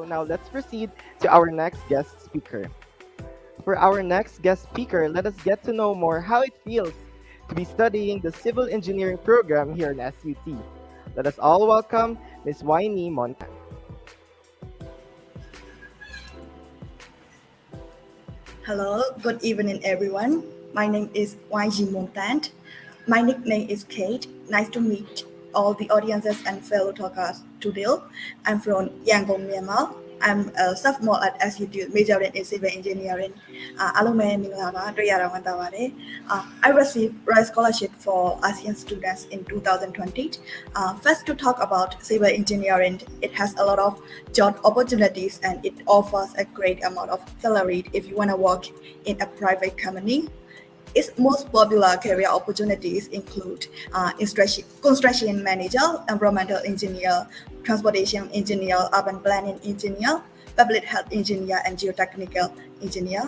now let's proceed to our next guest speaker. For our next guest speaker, let us get to know more how it feels to be studying the civil engineering program here in SUT. Let us all welcome Ms. Winnie Montan. Hello, good evening, everyone. My name is YG Montant. My nickname is Kate. Nice to meet all the audiences and fellow talkers today. I'm from Yangon, Myanmar. I'm a sophomore at SUT, majoring in civil engineering. အားလုံးပဲမင်္ဂလာပါတွေ့ရတာဝမ်းသာပါတယ် I received Royal Scholarship for ASEAN students in 2020. First, to talk about civil engineering, it has a lot of job opportunities and it offers a great amount of salary if you want to work in a private company. Its most popular career opportunities include construction manager, environmental engineer, transportation engineer, urban planning engineer, public health engineer, and geotechnical engineer.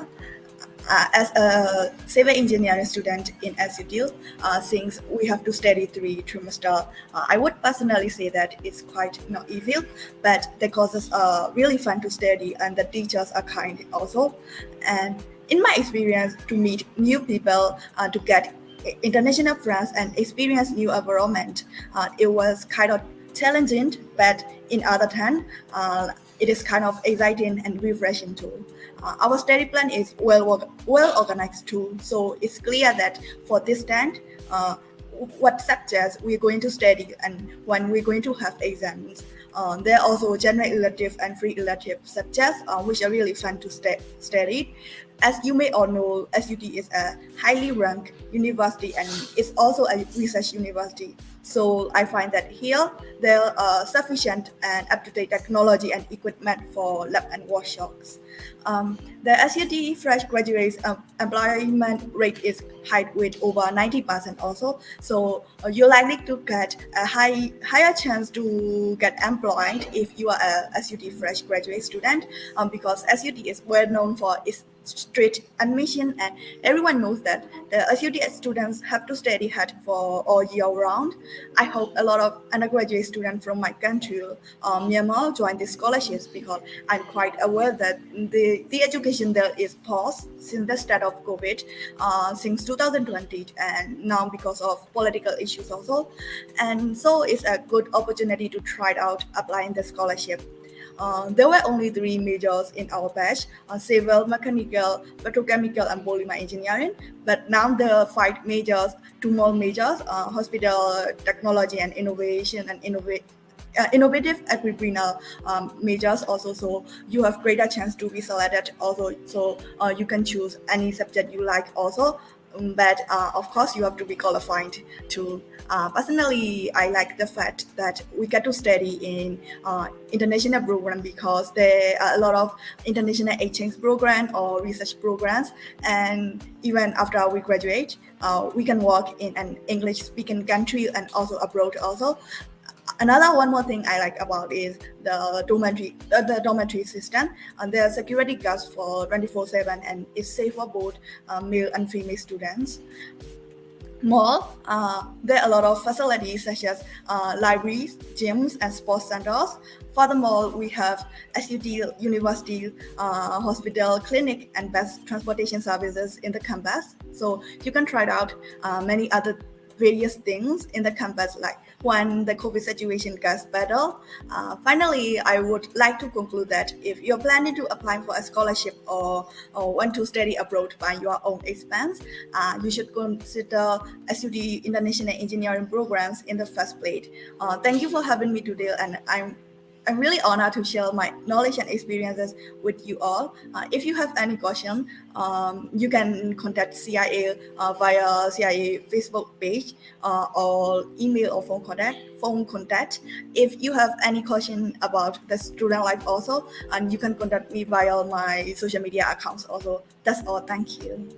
As a civil engineering student in SUT, since we have to study 3 trimesters, I would personally say that it's quite not easy, but the courses are really fun to study and the teachers are kind also. And in my experience, to meet new people, to get international friends and experience new environment, it was kind of challenging, but in other hand, it is kind of exciting and refreshing too. Our study plan is well organized too, so it's clear that for this stand, what subjects we're going to study and when we're going to have exams. There are also general elective and free elective subjects, which are really fun to study. As you may all know, SUT is a highly ranked university and it's also a research university. So I find that here there are sufficient and up-to-date technology and equipment for lab and workshops. The SUT fresh graduates employment rate is high with over 90% also. So you're likely to get a higher chance to get employed if you are a SUT fresh graduate student, because SUT is well known for its strict admission and everyone knows that the SUT students have to study hard for all year round. I hope a lot of undergraduate students from my country, Myanmar, join these scholarships because I'm quite aware that the education there is paused since the start of COVID, since 2020 and now because of political issues also. And so it's a good opportunity to try out applying the scholarship. There were only 3 majors in our batch: civil, mechanical, petrochemical, and polymer engineering. But now there are 5 majors, 2 more majors: hospital technology and innovation and innovative agricultural majors also. So you have greater chance to be selected also. So you can choose any subject you like also. But of course, you have to be qualified too. Personally, I like the fact that we get to study in international program because there are a lot of international exchange program or research programs. And even after we graduate, we can work in an English-speaking country and also abroad also. Another one more thing I like about is the dormitory system. There are security guards for 24/7 and it's safe for both male and female students. More, there are a lot of facilities such as libraries, gyms, and sports centers. Furthermore, we have SUT University, hospital, clinic, and bus transportation services in the campus. So you can try out many other various things in the campus, like when the COVID situation gets better. Finally, I would like to conclude that if you're planning to apply for a scholarship or want to study abroad by your own expense, you should consider SUT International Engineering programs in the first place. Thank you for having me today, and I'm really honored to share my knowledge and experiences with you all. If you have any question, you can contact CIA via CIA Facebook page or email or phone contact. If you have any question about the student life also, and you can contact me via my social media accounts also. That's all. Thank you.